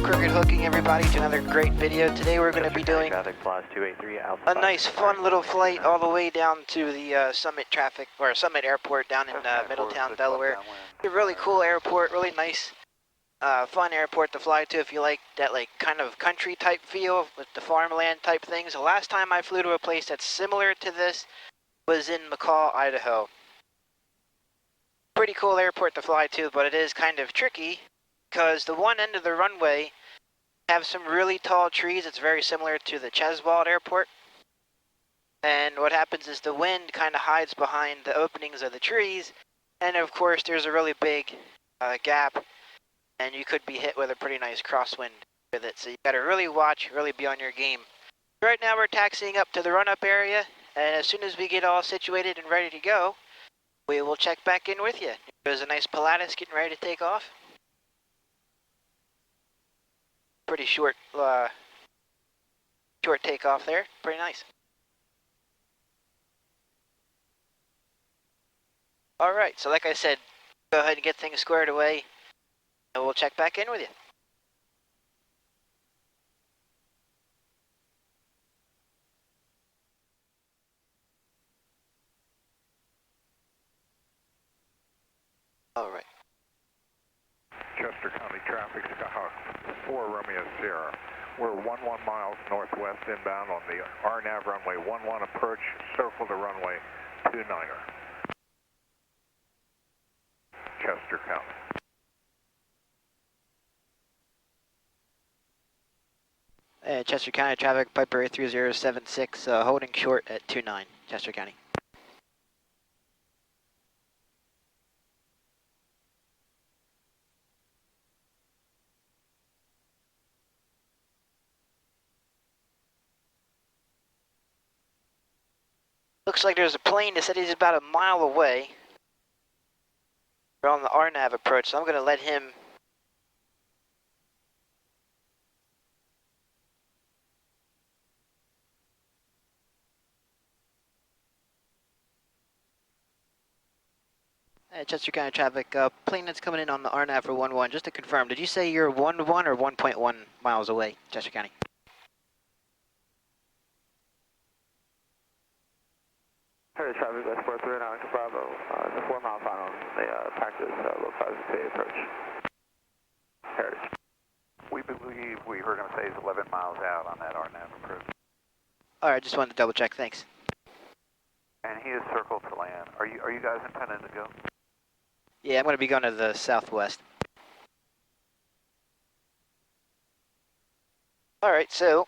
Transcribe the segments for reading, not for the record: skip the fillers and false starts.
Crooked hooking everybody to another great video. Today we're going to be doing a nice fun little flight all the way down to the Summit Airport down in Middletown, Delaware. It's a really cool airport, really nice, fun airport to fly to if you like that kind of country type feel with the farmland type things. The last time I flew to a place that's similar to this was in McCall, Idaho. Pretty cool airport to fly to, but it is kind of tricky because the one end of the runway have some really tall trees. It's very similar to the Cheswold Airport. And what happens is the wind kind of hides behind the openings of the trees. And of course there's a really big gap, and you could be hit with a pretty nice crosswind with it. So you gotta really watch, really be on your game. Right now we're taxiing up to the run-up area, and as soon as we get all situated and ready to go, we will check back in with you. There's a nice Pilatus getting ready to take off. Pretty short takeoff there. Pretty nice. All right, so like I said, go ahead and get things squared away, and we'll check back in with you. All right. Chester County traffic, Skyhawk 4 Romeo Sierra. We're 11 miles northwest inbound on the RNAV runway 11 approach, circle the runway 29er. Chester County. Chester County traffic, Piper A3076, holding short at 29, Chester County. Looks like there's a plane that said he's about a mile away. We're on the RNAV approach, so I'm going to let him. Chester County traffic, plane that's coming in on the RNAV for 11, just to confirm, did you say you're 1-1 or 1.1 miles away, Chester County? Heritage traffic, West 43 now, Bravo, the 4 mile final on the practice low 5 approach. Heritage. We believe we heard him say he's 11 miles out on that RNAV approach. Alright, just wanted to double check, thanks. And he is circled to land. Are you guys intending to go? Yeah, I'm going to be going to the southwest. Alright, so,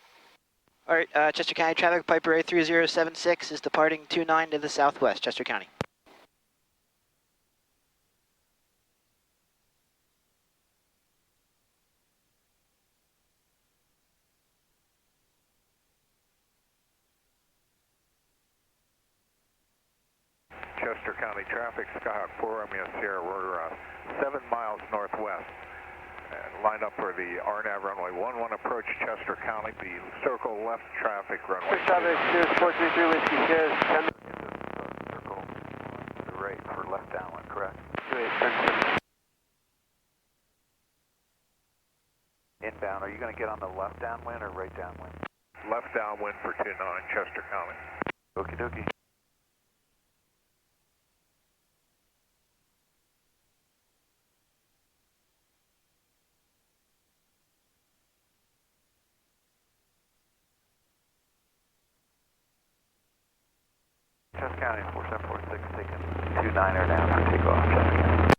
Chester County traffic, Piper A3076 is departing 29 to the southwest, Chester County. Chester County traffic, Skyhawk 4 Romeo Sierra. We're 7 miles northwest. Lined up for the RNAV runway 11 approach, Chester County, the circle left traffic runway. Traffic, Sears 433 Whiskey, Sears 10. Circle to the right for left downwind, correct? 28, Inbound, are you going to get on the left downwind or right downwind? Left downwind for 29, Chester County. Okie dokie. Chester County 4746 taking 29er down for takeoff, Chester County.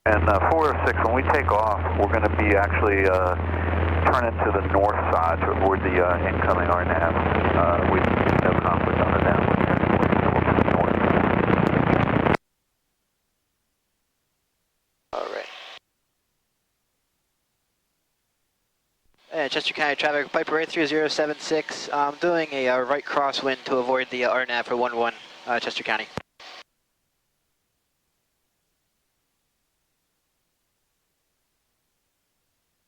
And 406, when we take off, we're going to be actually turning to the north side to avoid the incoming RNAV. We have no conflict on the downwind. Chester County traffic, Piper A3076, I'm doing a right crosswind to avoid the RNAV for 11, Chester County.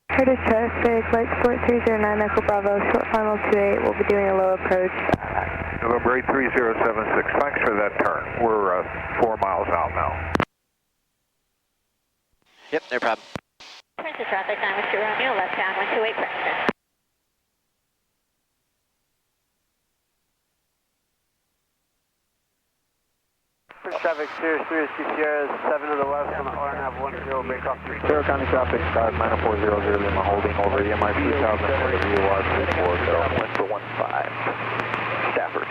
Heritage traffic, light support 309 Echo Bravo, short final 28, we'll be doing a low approach, November 83076, thanks for that turn. We're 4 miles out now. Yep, no problem. Prince of traffic, 912 Romeo, left down 128 Preston. Prince traffic, Sirius 3 Sierra 7 to the west on the RNAV 10, break off 3. Sierra County traffic, Sky 9400 Lima holding over EMI 3000 for the VOR 340. West for 15. Stafford.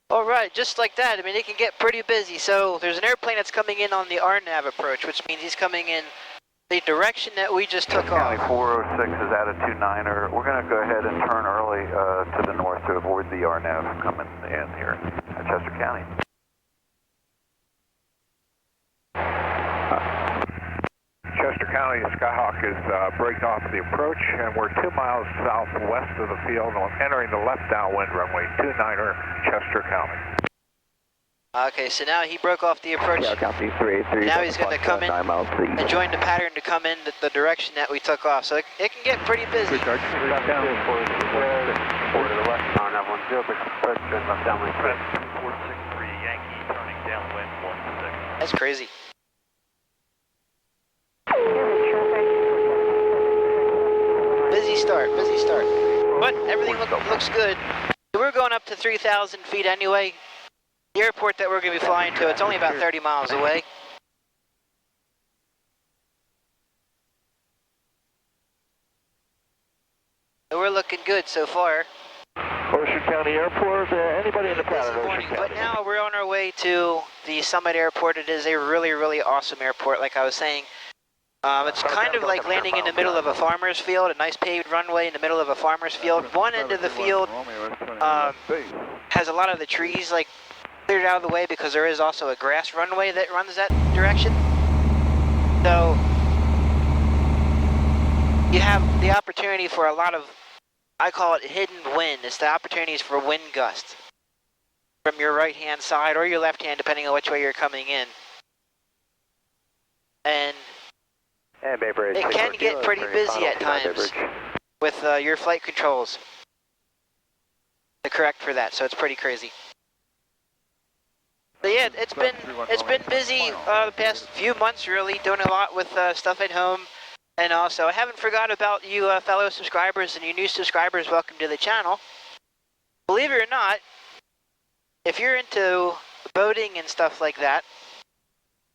All right, just like that. I mean, it can get pretty busy. So there's an airplane that's coming in on the RNAV approach, which means he's coming in the direction that we just took off. County 406 is attitude 9er. We're going to go ahead and turn early to the north to avoid the RNAV coming in here at Chester County. Chester County Skyhawk is breaking off the approach, and we're 2 miles southwest of the field, entering the left downwind runway 29er, Chester County. Okay, so now he broke off the approach. Yeah, copy 383. Now he's going to come in and join the pattern to come in the direction that we took off. So it can get pretty busy. Down. 4 to the west, RNAV 10, break off approach, turn left downwind 463 Yankee, turning downwind 16. That's crazy. Busy start, busy start. But everything looks good. So we're going up to 3,000 feet anyway. The airport that we're going to be flying to, it's only about 30 miles away. So we're looking good so far. Ocean County Airport, anybody in the Busy pattern, morning, Ocean but County? now we're on our way to the Summit Airport. It is a really, really awesome airport, like I was saying. It's kind of like landing in the middle of a farmer's field, a nice paved runway in the middle of a farmer's field. One end of the field has a lot of the trees like cleared out of the way because there is also a grass runway that runs that direction. So you have the opportunity for a lot of, I call it hidden wind. It's the opportunities for wind gusts from your right hand side or your left hand, depending on which way you're coming in. And it can get pretty busy at times with your flight controls to correct for that, so it's pretty crazy. But yeah, it's been busy the past few months, really doing a lot with stuff at home, and also I haven't forgot about you fellow subscribers and you new subscribers. Welcome to the channel. Believe it or not, if you're into boating and stuff like that,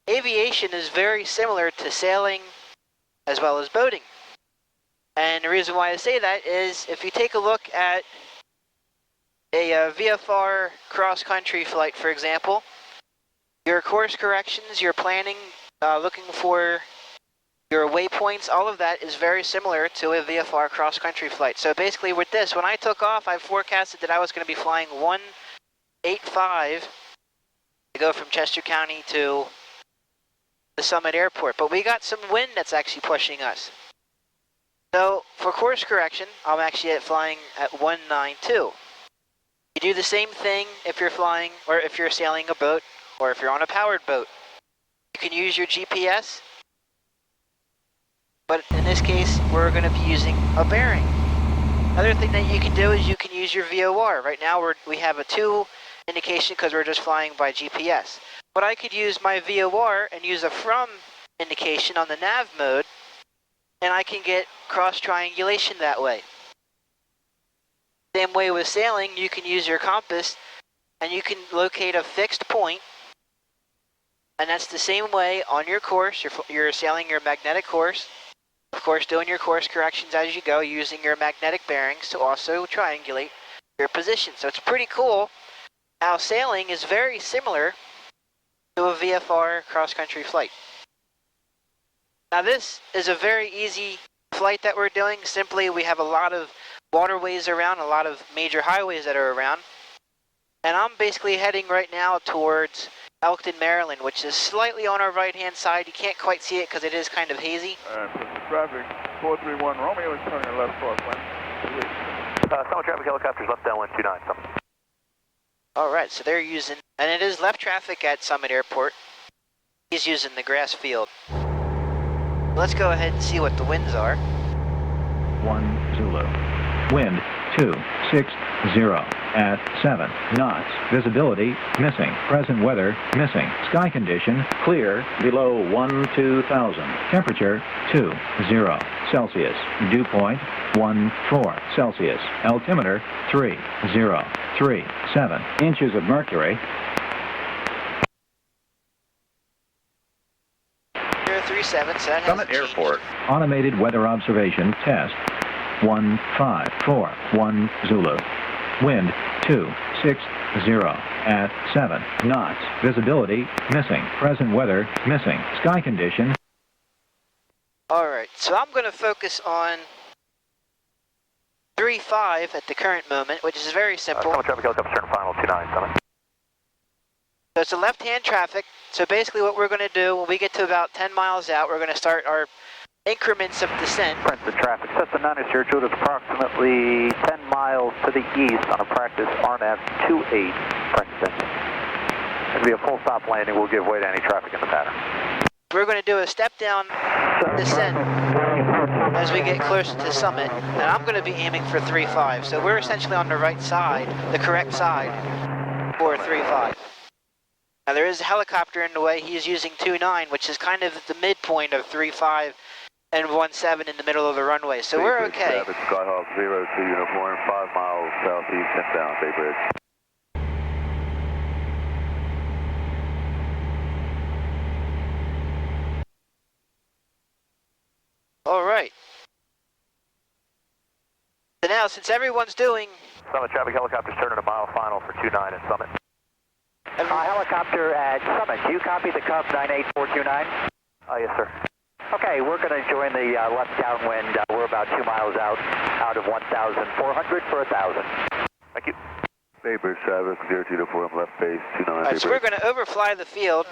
aviation is very similar to sailing as well as boating. And the reason why I say that is if you take a look at a VFR cross-country flight, for example, your course corrections, your planning, looking for your waypoints, all of that is very similar to a VFR cross-country flight. So basically with this, when I took off, I forecasted that I was going to be flying 185 to go from Chester County to the Summit Airport, but we got some wind that's actually pushing us. So for course correction, I'm actually flying at 192. You do the same thing if you're flying, or if you're sailing a boat, or if you're on a powered boat. You can use your GPS, but in this case, we're going to be using a bearing. Another thing that you can do is you can use your VOR. Right now we have a 2 indication because we're just flying by GPS. But I could use my VOR and use a from indication on the nav mode, and I can get cross triangulation that way. Same way with sailing, you can use your compass and you can locate a fixed point, and that's the same way on your course. You're sailing your magnetic course, of course doing your course corrections as you go, using your magnetic bearings to also triangulate your position. So it's pretty cool how sailing is very similar to a VFR cross-country flight. Now this is a very easy flight that we're doing. Simply, we have a lot of waterways around, a lot of major highways that are around. And I'm basically heading right now towards Elkton, Maryland, which is slightly on our right-hand side. You can't quite see it because it is kind of hazy. Traffic 431 Romeo is turning left crosswind. Summit traffic helicopters left downwind 29. All right, so they're using, and it is left traffic at Summit Airport. He's using the grass field. Let's go ahead and see what the winds are. 1 Zulu. Wind 260 at 7 knots. Visibility missing. Present weather missing. Sky condition clear below 12,000. Temperature 20 Celsius. Dew point 14 Celsius. Altimeter 3037 inches of mercury. 037, so that Summit hasn't changed. Airport. Automated weather observation test 1541 Zulu. Wind 260 at 7 knots. Visibility missing. Present weather missing. Sky condition. Alright, so I'm going to focus on 3-5 at the current moment, which is very simple. Summit traffic helicopter turn final 29 Summit. So it's a left-hand traffic, so basically what we're going to do when we get to about 10 miles out, we're going to start our increments of descent. Princeton traffic, Cessna 9 Jude is approximately 10 miles to the east on a practice RNAV 28 Princeton. It'll be a full stop landing, we'll give way to any traffic in the pattern. We're going to do a step-down descent as we get closer to summit, and I'm going to be aiming for 3-5, so we're essentially on the right side, the correct side for 3-5. Now there is a helicopter in the way. He is using 2-9, which is kind of the midpoint of 3-5 and 1-7 in the middle of the runway, so we're okay. Traffic, Skyhawk 02 uniform, 5 miles southeast, inbound, Bay Bridge. Alright. So now, since everyone's doing... Summit traffic helicopters turning a mile final for 29 at Summit. Helicopter at Summit, do you copy the Cub 98429? Yes, sir. Okay, we're going to join the left downwind. We're about 2 miles out of 1,400 for 1,000. Thank you. Bay Bridge traffic, 0224, left base, 29. Alright, so we're going to overfly the field.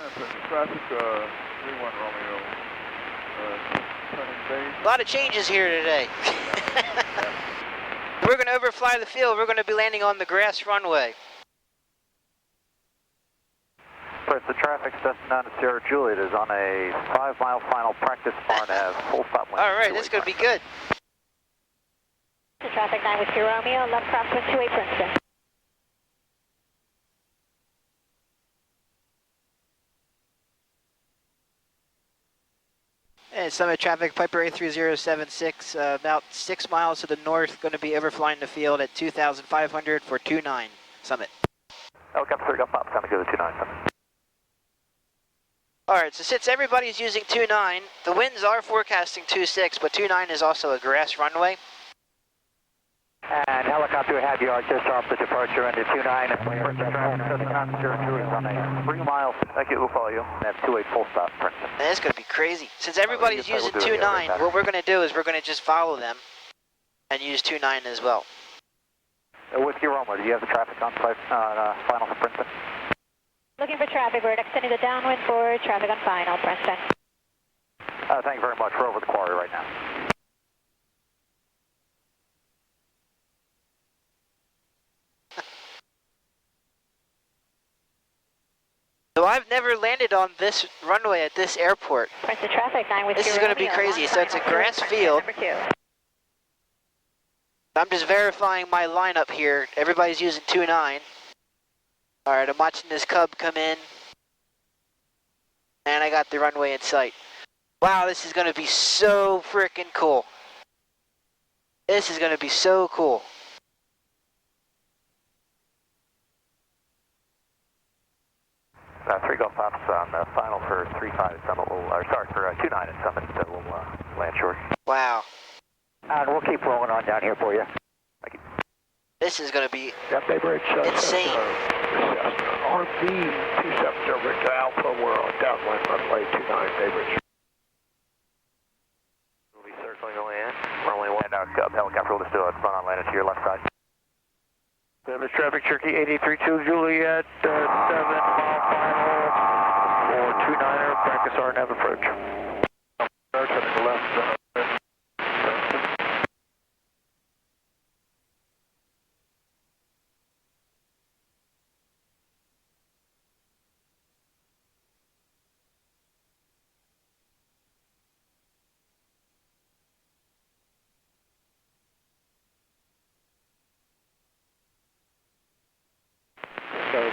Traffic, 31 Romeo. A lot of changes here today. We're going to overfly the field. We're going to be landing on the grass runway. The traffic, Cessna 9 Juliet is on a 5-mile final practice RNAV, full stop landing. Alright, this is going to be good. Traffic 9 with your Romeo, left crosswind 28 Princeton. And Summit traffic, Piper A3076, about 6 miles to the north, going to be overflying the field at 2,500 for 29 Summit. Helicopter 3 got pop, time to go to 29 Summit. Alright, so since everybody's using 2-9, the winds are forecasting 2-6, but 2-9 is also a grass runway. And helicopter have you just off the departure into 29. Is on a 3 mile. Thank you, we'll follow you. That's 28 full stop, Princeton. And it's going to be crazy. Since everybody's using 2-9, what we're going to do is we're going to just follow them and use 2-9 as well. With your Roma, do you have the traffic on final for Princeton? Looking for traffic. We're extending the downwind for traffic on final, Princeton. Thank you very much. We're over the quarry right now. So I've never landed on this runway at this airport. Princeton traffic 9 with This your is going to be Romeo, crazy. long So it's a final, grass Princeton, field. number 2. I'm just verifying my lineup here. Everybody's using 2-9. Alright, I'm watching this Cub come in. And I got the runway in sight. Wow, this is going to be so freaking cool. This is going to be so cool. Three Golf Pops on the final for 3-5 at Summit. Sorry, for 2-9 at Summit. We'll land short. Wow. And we'll keep rolling on down here for you. Thank you. This is going to be Bay Bridge. insane. RB 270 to Alpha, we're on downwind runway 29 Bay Bridge. We'll be circling the land. Runway 1. And our Cub helicopter will just do a run on landing to your left side. Service traffic, Cherokee 883 Juliet, 7-mile final for 2-9er, practice RNAV approach. To the left.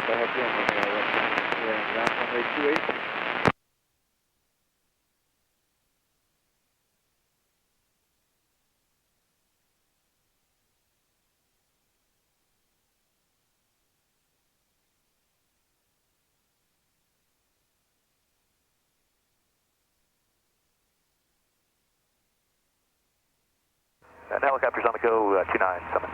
I have you on left runway 28. And helicopters on the go, 29, Summit.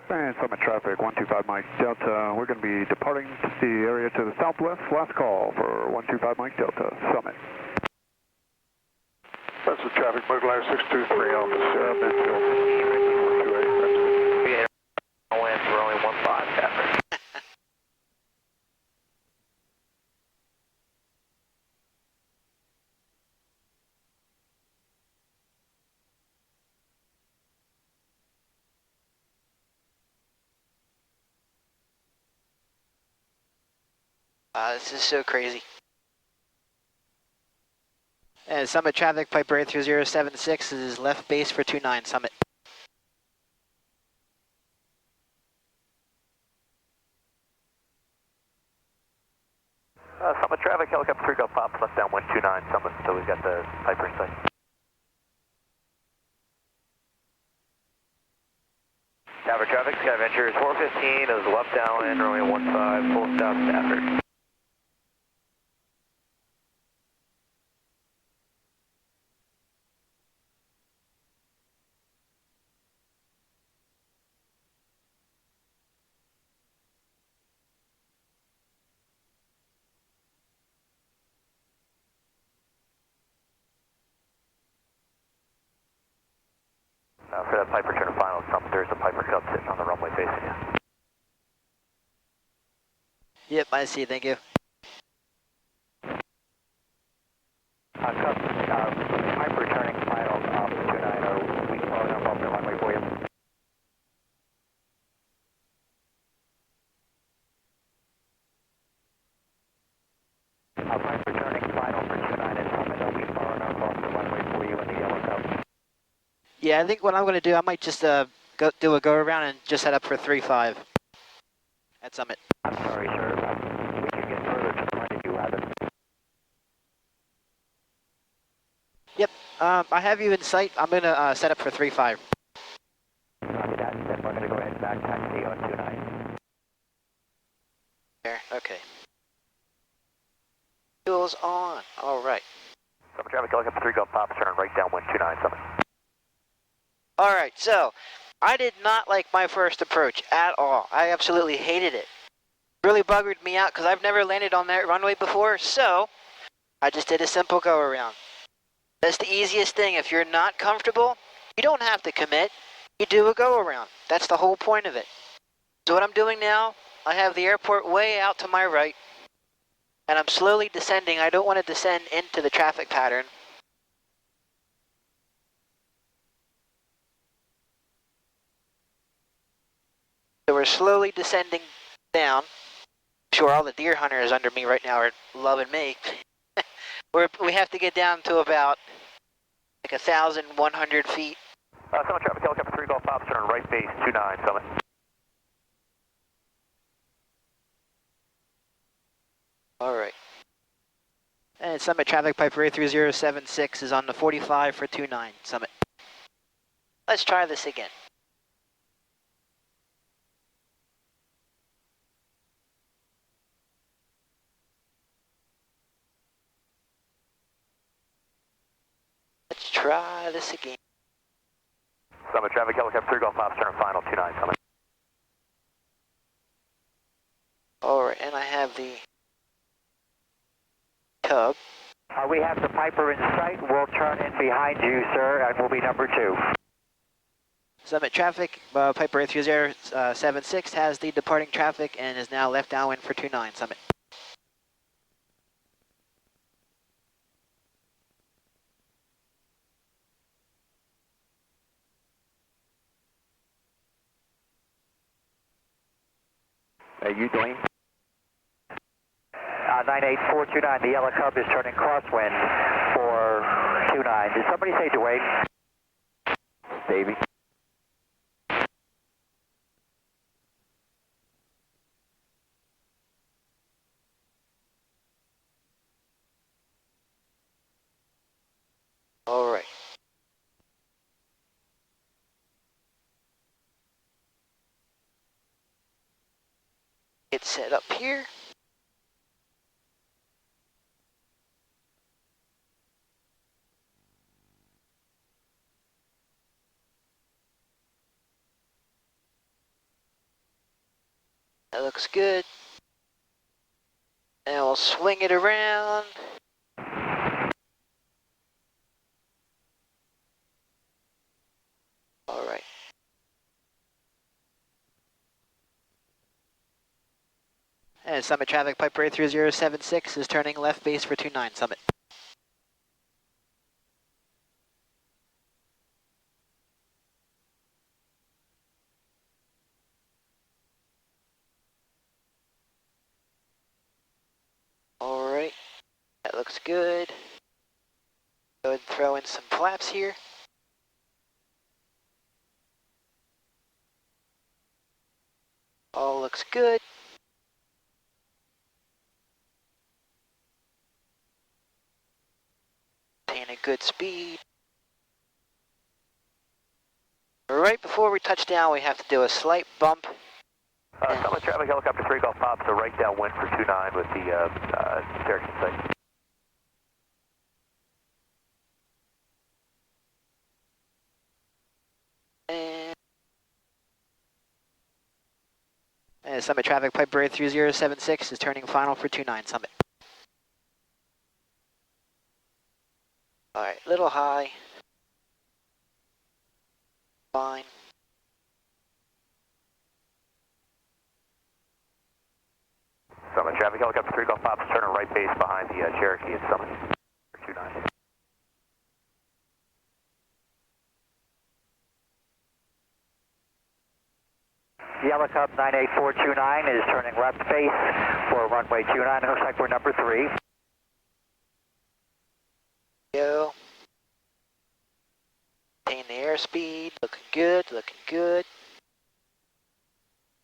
And Summit traffic, 125 Mike Delta. We're going to be departing to the area to the southwest. Last call for 125 Mike Delta, Summit. This is traffic, Motor 623 on the midfield. 428. Yeah, wind for only 15 after. This is so crazy. And Summit traffic, Piper 83076 is left base for 29, Summit. Summit traffic, helicopter 3 go pop, left downwind 29, Summit, so we've got the Piper in sight. Tower traffic, Skyventure is 415, is left downwind, runway 15, full stop, Stafford. For that Piper turn final, there's a Piper Cub sitting on the runway facing you. Yep, I see, thank you. Cub, Piper turning final, 290, we following up off the runway for you. Piper turning final for 29 and Summit, we following up off the runway for you in the yellow Cub. Yeah, I think what I'm going to do, I might just do a go around and just head up for 35 at Summit. I'm sorry, sir. We can get further to the right if you rather. Yep, I have you in sight. I'm going to set up for 35. Copy that, then we're going to go ahead and back taxi on 29. There, okay. Fuel's on, all right. Summit traffic, helicopter 3 go pop, turn right downwind 29, Summit. All right, so I did not like my first approach at all. I absolutely hated it. Really buggered me out because I've never landed on that runway before, so I just did a simple go around. That's the easiest thing. If you're not comfortable, you don't have to commit. You do a go around. That's the whole point of it. So what I'm doing now, I have the airport way out to my right, and I'm slowly descending. I don't want to descend into the traffic pattern. So we're slowly descending down. I'm sure all the deer hunters under me right now are loving me. We have to get down to about like 1,100 feet. Summit traffic, helicopter 3 Golf Pop, turn right base 29, Summit. All right. And Summit traffic, Piper 83076 is on the 45 for 29, Summit. Let's try this again. Let's try this again. Summit traffic, helicopter 3 Golf Pop, turn final 29, Summit. All right, and I have the Cub. We have the Piper in sight. We'll turn in behind you, sir, and we'll be number 2. Summit traffic, Piper 83076 has the departing traffic and is now left downwind for 29, Summit. You doing? 98429, the yellow Cub is turning crosswind for 29. Did somebody say Dwayne? Davey. Get set up here. That looks good. And we'll swing it around. All right. And Summit traffic, Piper 3076 is turning left base for 29 Summit. All right, that looks good. Go ahead and throw in some flaps here. All looks good. Maintain a good speed. Right before we touch down, we have to do a slight bump. Summit traffic, helicopter 3 Golf Pop, so right downwind for 29 with the Cherokee site. And Summit traffic, Piper 3076 is turning final for 29 Summit. All right, little high. Fine. Summit traffic, helicopter 3 Golf Pop, turning right base behind the Cherokee at Summit for 29. Yellow Cub 98429 is turning left base for runway 29. It looks like we're number 3. Go. Maintain the airspeed. Looking good, looking good.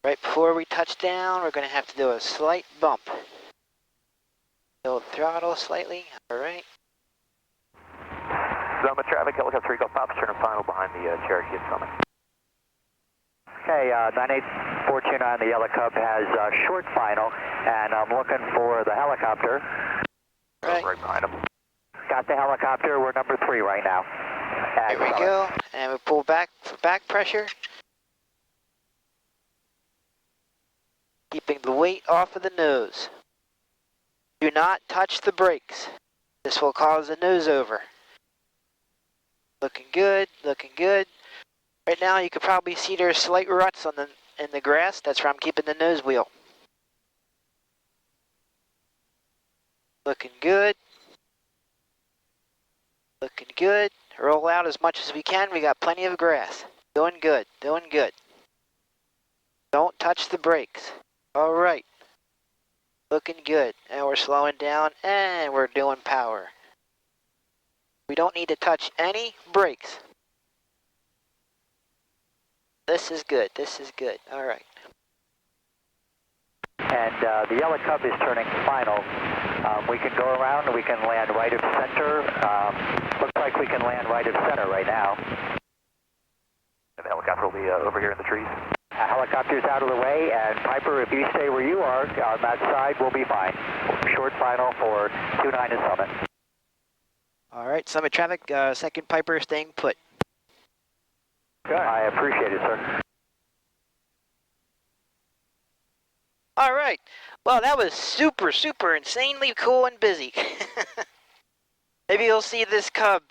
Right before we touch down, we're going to have to do a slight bump. Build throttle slightly. All right. Summit traffic, helicopter 3 Golf Pop, turning final behind the Cherokee at Summit. Okay, 98429, the Yellow Cub has short final, and I'm looking for the helicopter. Right. Right behind him. Got the helicopter, we're number 3 right now. There we go, and we pull back for back pressure. Keeping the weight off of the nose. Do not touch the brakes. This will cause a nose over. Looking good, looking good. Right now you could probably see there's slight ruts on in the grass. That's where I'm keeping the nose wheel. Looking good. Looking good. Roll out as much as we can. We got plenty of grass. Doing good, doing good. Don't touch the brakes. All right. Looking good. And we're slowing down and we're doing power. We don't need to touch any brakes. This is good. This is good. All right. And the Yellow Cub is turning final. We can go around and we can land right of center. Looks like we can land right of center right now. And the helicopter will be over here in the trees. Helicopter's out of the way, and Piper, if you stay where you are on that side, we'll be fine. Short final for 29 at Summit. All right, Summit traffic, second Piper staying put. Good. I appreciate it, sir. All right. Well, that was super, super insanely cool and busy. Maybe you'll see this Cub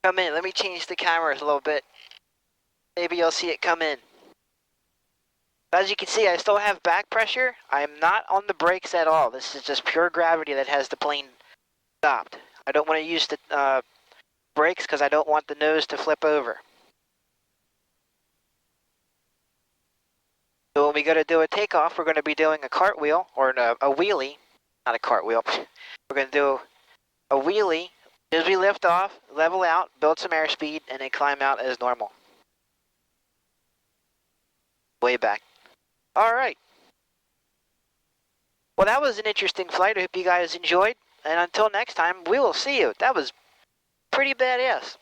come in. Let me change the cameras a little bit. Maybe you'll see it come in. As you can see, I still have back pressure. I am not on the brakes at all. This is just pure gravity that has the plane stopped. I don't want to use the brakes because I don't want the nose to flip over. So when we go to do a takeoff, we're going to be doing a cartwheel, or a wheelie, not a cartwheel. We're going to do a wheelie as we lift off, level out, build some airspeed, and then climb out as normal. Way back. All right. Well, that was an interesting flight. I hope you guys enjoyed. And until next time, we will see you. That was pretty badass.